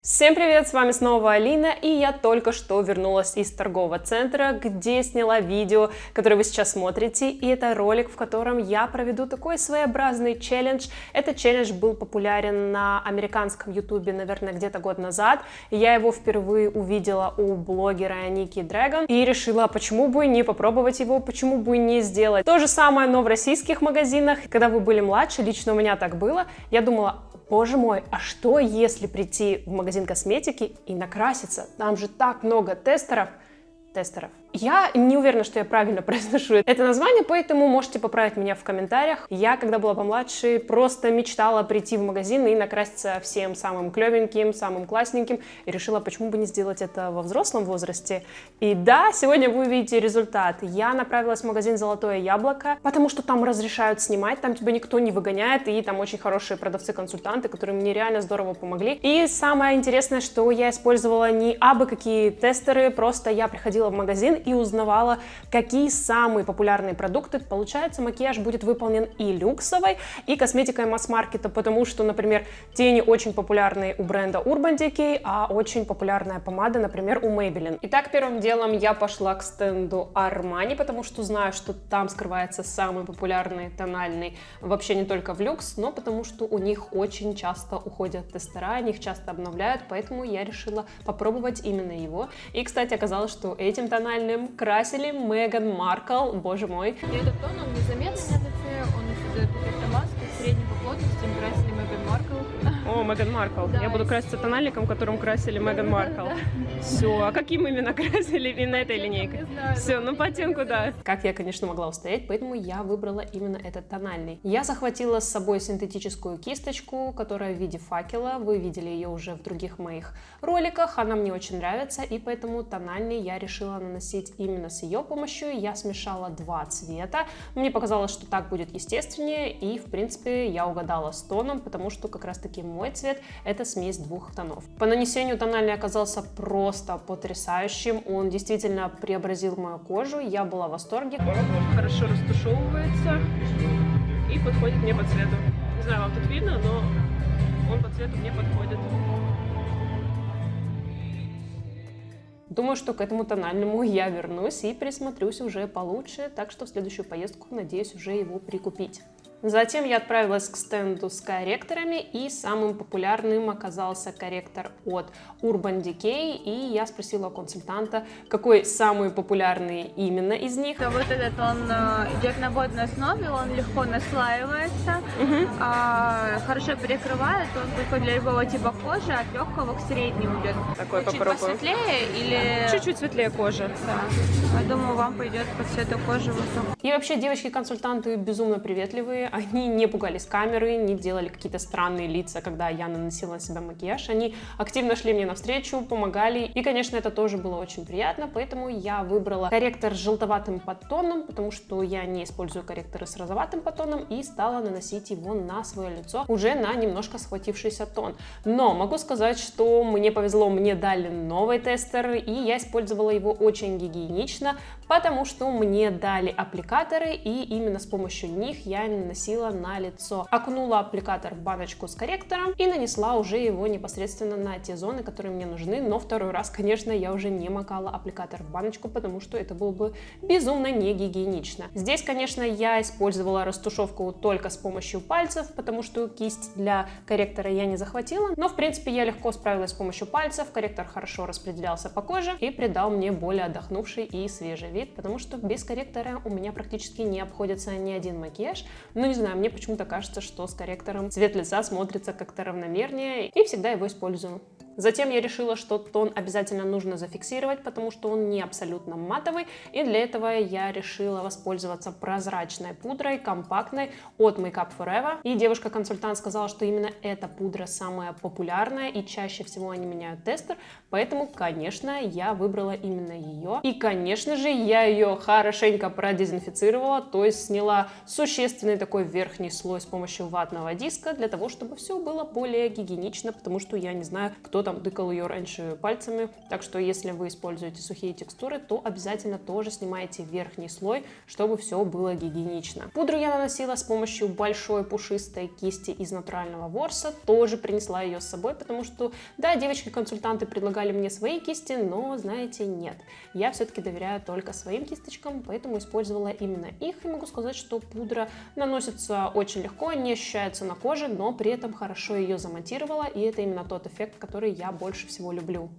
Всем привет, с вами снова Алина, и я только что вернулась из торгового центра, где сняла видео, которое вы сейчас смотрите, и это ролик, в котором я проведу такой своеобразный челлендж. Этот челлендж был популярен на американском ютубе, наверное, где-то год назад. Я его впервые увидела у блогера Ники Дрэгон и решила, почему бы не попробовать его, почему бы не сделать то же самое, но в российских магазинах. Когда вы были младше, лично у меня так было, я думала: боже мой, а что если прийти в магазин косметики и накраситься? Там же так много тестеров. Я не уверена, что я правильно произношу это название, поэтому можете поправить меня в комментариях. Я, когда была помладше, просто мечтала прийти в магазин и накраситься всем самым клевеньким, самым классненьким, и решила, почему бы не сделать это во взрослом возрасте. И да, сегодня вы увидите результат. Я направилась в магазин «Золотое яблоко», потому что там разрешают снимать, там тебя никто не выгоняет, и там очень хорошие продавцы-консультанты, которые мне реально здорово помогли. И самое интересное, что я использовала не абы какие тестеры, просто я приходила в магазин и узнавала, какие самые популярные продукты. Получается, макияж будет выполнен и люксовой, и косметикой масс-маркета, потому что, например, тени очень популярные у бренда Urban Decay, а очень популярная помада, например, у Maybelline. Итак, первым делом я пошла к стенду Armani, потому что знаю, что там скрывается самый популярный тональный, вообще не только в люкс, но потому что у них очень часто уходят тестера, они их часто обновляют, поэтому я решила попробовать именно его. И, кстати, оказалось, что этим тональным красили Меган Маркл, боже мой. И этот тон, он незаметный на лице, он еще дает эффект маски, средней по плотности, им красили Меган Маркл. О, Меган Маркл. Да, Я буду краситься тональником, которым красили Меган Маркл. Все, а каким именно красили именно этой линейкой? Не знаю. Все, ну по оттенку, да. Как я, конечно, могла устоять, поэтому я выбрала именно этот тональный. Я захватила с собой синтетическую кисточку, которая в виде факела. Вы видели ее уже в других моих роликах. Она мне очень нравится, и поэтому тональный я решила наносить именно с ее помощью. Я смешала два цвета. Мне показалось, что так будет естественнее, и, в принципе, я угадала с тоном, потому что как раз-таки мой цвет — это смесь двух тонов. По нанесению тональный оказался просто потрясающим. Он действительно преобразил мою кожу. Я была в восторге. Он хорошо растушевывается и подходит мне по цвету. Не знаю, вам тут видно, но он по цвету мне подходит. Думаю, что к этому тональному я вернусь и присмотрюсь уже получше, так что в следующую поездку надеюсь уже его прикупить. Затем я отправилась к стенду с корректорами, и самым популярным оказался корректор от Urban Decay, и я спросила у консультанта, какой самый популярный именно из них. Вот этот, он идет на водной основе, он легко наслаивается, хорошо перекрывает, он подходит для любого типа кожи, от легкого к среднему идет. Такой чуть попробую. посветлее или... Чуть-чуть светлее кожи. Да. Я думаю, вам пойдет по цвету кожи. И вообще девочки-консультанты безумно приветливые, они не пугались камеры, не делали какие-то странные лица, когда я наносила на себя макияж, они активно шли мне навстречу, помогали, и, конечно, это тоже было очень приятно, поэтому я выбрала корректор с желтоватым подтоном, потому что я не использую корректоры с розоватым подтоном, и стала наносить его на свое лицо, уже на немножко схватившийся тон. Но могу сказать, что мне повезло, мне дали новый тестер, и я использовала его очень гигиенично, потому что мне дали аппликаторы, и именно с помощью них я наносила на лицо. Окунула аппликатор в баночку с корректором и нанесла уже его непосредственно на те зоны, которые мне нужны, но второй раз, конечно, я уже не макала аппликатор в баночку, потому что это было бы безумно не гигиенично. Здесь, конечно, я использовала растушевку только с помощью пальцев, потому что кисть для корректора я не захватила, но, в принципе, я легко справилась с помощью пальцев, корректор хорошо распределялся по коже и придал мне более отдохнувший и свежий вид, потому что без корректора у меня практически не обходится ни один макияж. Ну, не знаю, мне почему-то кажется, что с корректором цвет лица смотрится как-то равномернее, и всегда его использую. Затем я решила, что тон обязательно нужно зафиксировать, потому что он не абсолютно матовый, и для этого я решила воспользоваться прозрачной пудрой, компактной, от Makeup Forever. И девушка-консультант сказала, что именно эта пудра самая популярная, и чаще всего они меняют тестер, поэтому, конечно, я выбрала именно ее. И, конечно же, я ее хорошенько продезинфицировала, то есть сняла существенный такой верхний слой с помощью ватного диска, для того, чтобы все было более гигиенично, потому что я не знаю, кто там тыкал ее раньше пальцами. Так что если вы используете сухие текстуры, то обязательно тоже снимайте верхний слой, чтобы все было гигиенично. Пудру я наносила с помощью большой пушистой кисти из натурального ворса, тоже принесла ее с собой, потому что, да, девочки-консультанты предлагали мне свои кисти, но, знаете, нет. Я все-таки доверяю только своим кисточкам, поэтому использовала именно их, и могу сказать, что пудра наносится очень легко, не ощущается на коже, но при этом хорошо ее замонтировала, и это именно тот эффект, который я больше всего люблю.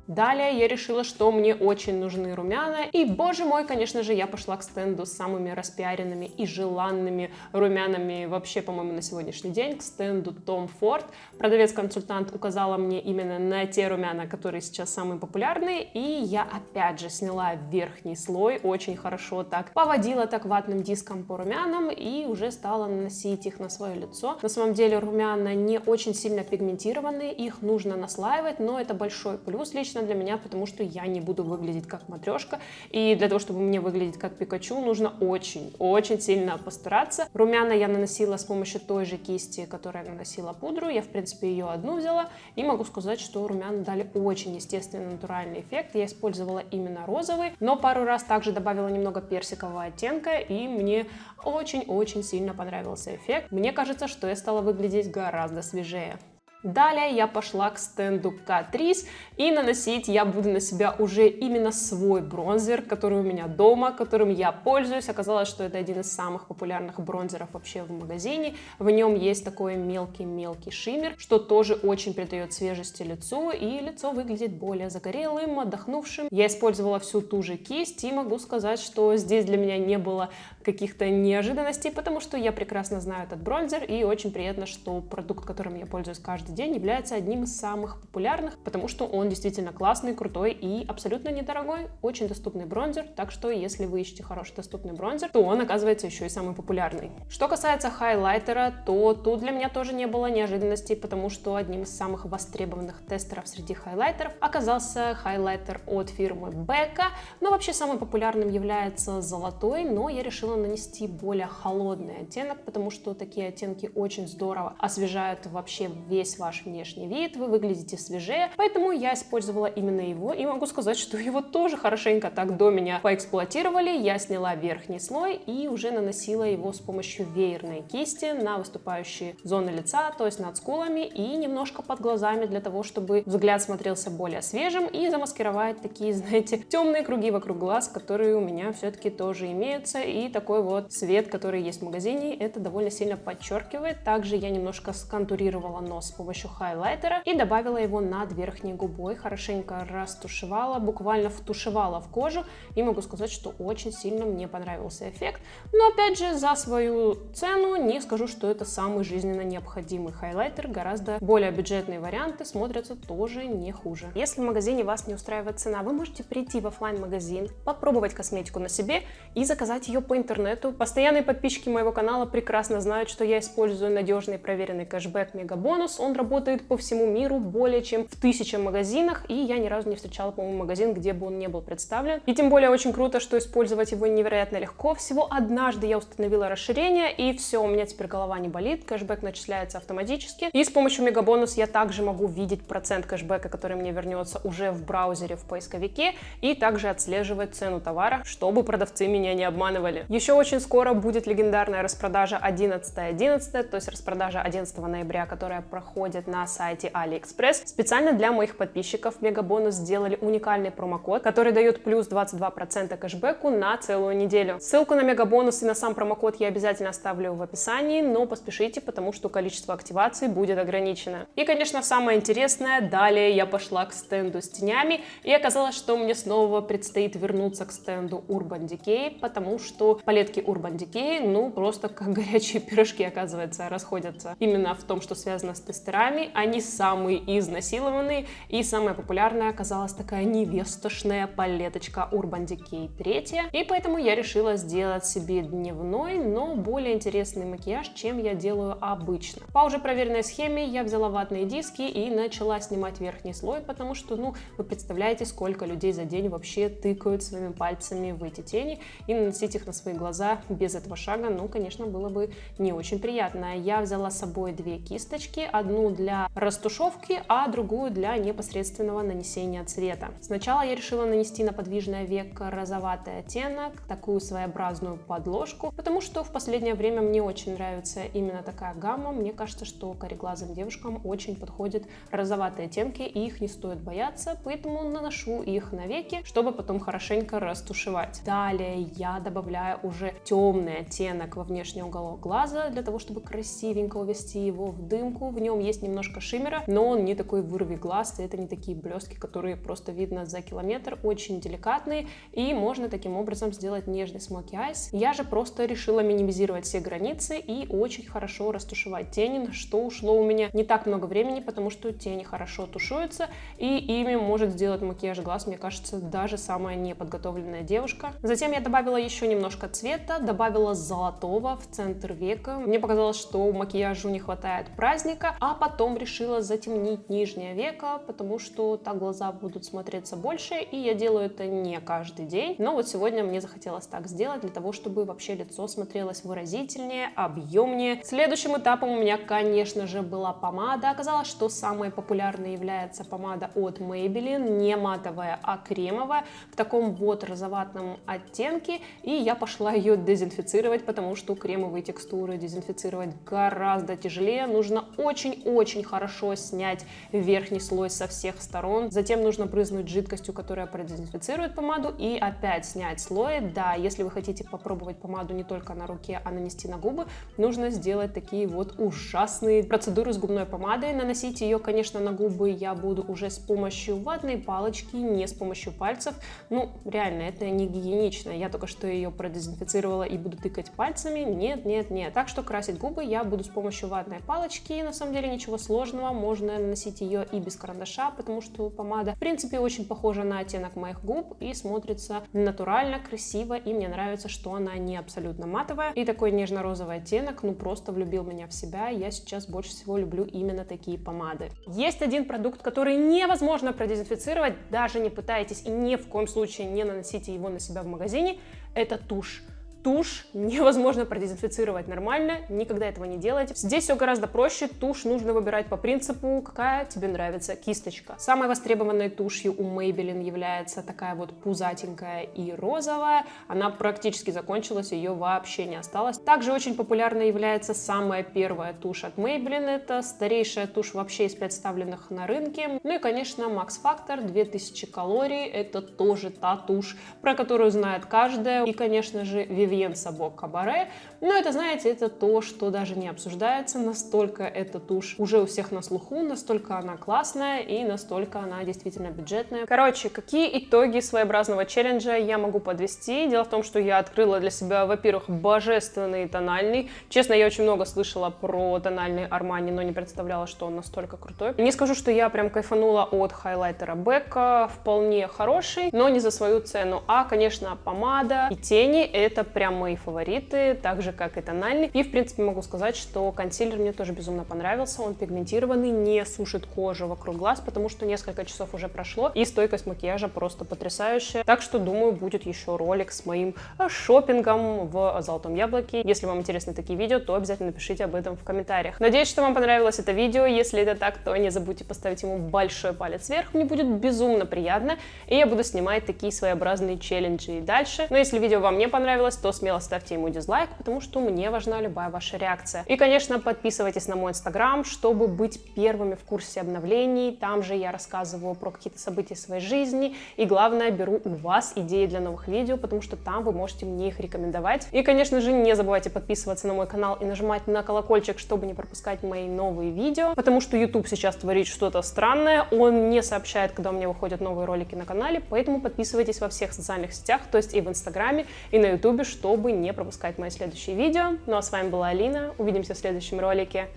Далее я решила, что мне очень нужны румяна, и, боже мой, конечно же, я пошла к стенду с самыми распиаренными и желанными румянами вообще, по-моему, на сегодняшний день, к стенду Tom Ford. Продавец-консультант указала мне именно на те румяна, которые сейчас самые популярные, и я опять же сняла верхний слой, очень хорошо так поводила так ватным диском по румянам и уже стала наносить их на свое лицо. На самом деле румяна не очень сильно пигментированные, их нужно наслаивать, но это большой плюс лично для меня, потому что я не буду выглядеть как матрешка, и для того, чтобы мне выглядеть как Пикачу, нужно очень сильно постараться. Румяна я наносила с помощью той же кисти, которой я наносила пудру, я в принципе ее одну взяла, и могу сказать, что румяна дали очень естественный натуральный эффект. Я использовала именно розовый, но пару раз также добавила немного персикового оттенка, и мне очень сильно понравился эффект. Мне кажется, что я стала выглядеть гораздо свежее. Далее я пошла к стенду Catrice, и наносить я буду на себя уже именно свой бронзер, который у меня дома, которым я пользуюсь. Оказалось, что это один из самых популярных бронзеров вообще в магазине. В нем есть такой мелкий шиммер, что тоже очень придает свежести лицу, и лицо выглядит более загорелым, отдохнувшим. Я использовала всю ту же кисть, и могу сказать, что здесь для меня не было каких-то неожиданностей, потому что я прекрасно знаю этот бронзер, и очень приятно, что продукт, которым я пользуюсь каждый день, является одним из самых популярных, потому что он действительно классный, крутой и абсолютно недорогой, очень доступный бронзер, так что если вы ищете хороший доступный бронзер, то он оказывается еще и самый популярный. Что касается хайлайтера, то тут для меня тоже не было неожиданностей, потому что одним из самых востребованных тестеров среди хайлайтеров оказался хайлайтер от фирмы Becca, но вообще самым популярным является золотой, но я решила нанести более холодный оттенок, потому что такие оттенки очень здорово освежают вообще весь ваш внешний вид, вы выглядите свежее, поэтому я использовала именно его, и могу сказать, что его тоже хорошенько так до меня поэксплуатировали. Я сняла верхний слой и уже наносила его с помощью веерной кисти на выступающие зоны лица, то есть над скулами и немножко под глазами, для того, чтобы взгляд смотрелся более свежим и замаскировать такие, знаете, темные круги вокруг глаз, которые у меня все-таки тоже имеются, и такой вот цвет, который есть в магазине, это довольно сильно подчеркивает. Также я немножко сконтурировала нос с помощью хайлайтера и добавила его над верхней губой, хорошенько растушевала, буквально втушевала в кожу, и могу сказать, что очень сильно мне понравился эффект. Но опять же, за свою цену не скажу, что это самый жизненно необходимый хайлайтер, гораздо более бюджетные варианты смотрятся тоже не хуже. Если в магазине вас не устраивает цена, вы можете прийти в офлайн-магазин, попробовать косметику на себе и заказать ее по интернету. Постоянные подписчики моего канала прекрасно знают, что я использую надежный проверенный кэшбэк Мегабонус. Он работает по всему миру более чем в 1000 магазинах, и я ни разу не встречала, по-моему, магазин, где бы он не был представлен. И тем более очень круто, что использовать его невероятно легко. Всего однажды я установила расширение, и все, у меня теперь голова не болит, кэшбэк начисляется автоматически. И с помощью Мегабонус я также могу видеть процент кэшбэка, который мне вернется уже в браузере, в поисковике, и также отслеживать цену товара, чтобы продавцы меня не обманывали. Еще очень скоро будет легендарная распродажа 11.11, то есть распродажа 11 ноября, которая проходит на сайте AliExpress. Специально для моих подписчиков Мегабонус сделали уникальный промокод, который дает плюс 22% кэшбэку на целую неделю. Ссылку на Мегабонус и на сам промокод я обязательно оставлю в описании, но поспешите, потому что количество активаций будет ограничено. И, конечно, самое интересное, далее я пошла к стенду с тенями, и оказалось, что мне снова предстоит вернуться к стенду Urban Decay, потому что палетки Urban Decay, ну, просто как горячие пирожки, оказывается, расходятся именно в том, что связано с тестерами. Они самые изнасилованные, и самая популярная оказалась такая невестошная палеточка Urban Decay 3, и поэтому я решила сделать себе дневной, но более интересный макияж, чем я делаю обычно. По уже проверенной схеме я взяла ватные диски и начала снимать верхний слой, потому что, ну, вы представляете, сколько людей за день вообще тыкают своими пальцами в эти тени, и наносить их на свои глаза без этого шага, ну, конечно, было бы не очень приятно. Я взяла с собой две кисточки, одну одну для растушевки, а другую для непосредственного нанесения цвета. Сначала я решила нанести на подвижное веко розоватый оттенок, такую своеобразную подложку, потому что в последнее время мне очень нравится именно такая гамма. Мне кажется, что кореглазым девушкам очень подходят розоватые оттенки, и их не стоит бояться, поэтому наношу их на веки, чтобы потом хорошенько растушевать. Далее я добавляю уже темный оттенок во внешний уголок глаза, для того, чтобы красивенько увести его в дымку. В нем есть немножко шиммера, но он не такой вырви глаз, это не такие блестки, которые просто видно за километр, очень деликатные, и можно таким образом сделать нежный смоки айс. Я же просто решила минимизировать все границы и очень хорошо растушевать тени, на что ушло у меня не так много времени, потому что тени хорошо тушуются, и ими может сделать макияж глаз, мне кажется, даже самая неподготовленная девушка. Затем я добавила еще немножко цвета, добавила золотого в центр века. Мне показалось, что макияжу не хватает праздника, а потом решила затемнить нижнее веко, потому что так глаза будут смотреться больше, и я делаю это не каждый день. Но вот сегодня мне захотелось так сделать, для того, чтобы вообще лицо смотрелось выразительнее, объемнее. Следующим этапом у меня, конечно же, была помада. Оказалось, что самой популярной является помада от Maybelline, не матовая, а кремовая, в таком вот розоватом оттенке, и я пошла ее дезинфицировать, потому что кремовые текстуры дезинфицировать гораздо тяжелее. Нужно очень-очень хорошо снять верхний слой со всех сторон, затем нужно брызнуть жидкостью, которая продезинфицирует помаду, и опять снять слой. Да, если вы хотите попробовать помаду не только на руке, а нанести на губы, нужно сделать такие вот ужасные процедуры с губной помадой. Наносить ее, конечно, на губы я буду уже с помощью ватной палочки, не с помощью пальцев. Ну, реально, это не гигиенично. Я только что ее продезинфицировала и буду тыкать пальцами. Нет, нет, нет. Так что красить губы я буду с помощью ватной палочки. На самом деле ничего сложного. Можно наносить ее и без карандаша, потому что помада, в принципе, очень похожа на оттенок моих губ и смотрится натурально, красиво. И мне нравится, что она не абсолютно матовая. И такой нежно-розовый оттенок, ну, просто влюбил меня в себя. Я сейчас больше всего люблю именно такие помады. Есть один продукт, который невозможно продезинфицировать, даже не пытайтесь и ни в коем случае не наносите его на себя в магазине. Это тушь. Тушь невозможно продезинфицировать нормально, никогда этого не делайте. Здесь все гораздо проще. Тушь нужно выбирать по принципу, какая тебе нравится кисточка. Самой востребованной тушью у Maybelline является такая вот пузатенькая и розовая. Она практически закончилась, ее вообще не осталось. Также очень популярной является самая первая тушь от Maybelline. Это старейшая тушь вообще из представленных на рынке. Ну и, конечно, Max Factor 2000 калорий. Это тоже та тушь, про которую знает каждая. И, конечно же, Vivienne Sabo Cabaret. Но это, знаете, это то, что даже не обсуждается. Настолько эта тушь уже у всех на слуху, настолько она классная и настолько она действительно бюджетная. Короче, какие итоги своеобразного челленджа я могу подвести? Дело в том, что я открыла для себя, во-первых, божественный тональный. Честно, я очень много слышала про тональный Armani, но не представляла, что он настолько крутой. Не скажу, что я прям кайфанула от хайлайтера Becca. Вполне хороший, но не за свою цену. А, конечно, помада и тени — это прям мои фавориты, так же, как и тональный. И, в принципе, могу сказать, что консилер мне тоже безумно понравился. Он пигментированный, не сушит кожу вокруг глаз, потому что несколько часов уже прошло, и стойкость макияжа просто потрясающая. Так что, думаю, будет еще ролик с моим шопингом в Золотом Яблоке. Если вам интересны такие видео, то обязательно напишите об этом в комментариях. Надеюсь, что вам понравилось это видео. Если это так, то не забудьте поставить ему большой палец вверх. Мне будет безумно приятно, и я буду снимать такие своеобразные челленджи и дальше. Но если видео вам не понравилось, то смело ставьте ему дизлайк, потому что мне важна любая ваша реакция. И, конечно, подписывайтесь на мой инстаграм, чтобы быть первыми в курсе обновлений. Там же я рассказываю про какие-то события своей жизни. И, главное, беру у вас идеи для новых видео, потому что там вы можете мне их рекомендовать. И, конечно же, не забывайте подписываться на мой канал и нажимать на колокольчик, чтобы не пропускать мои новые видео, потому что YouTube сейчас творит что-то странное. Он не сообщает, когда у меня выходят новые ролики на канале, поэтому подписывайтесь во всех социальных сетях, то есть и в инстаграме, и на YouTube, чтобы не пропускать мои следующие видео. Ну а с вами была Алина. Увидимся в следующем ролике.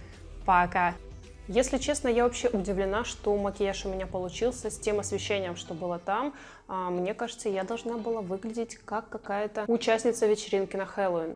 Пока! Если честно, я вообще удивлена, что макияж у меня получился с тем освещением, что было там. Мне кажется, я должна была выглядеть как какая-то участница вечеринки на Хэллоуин.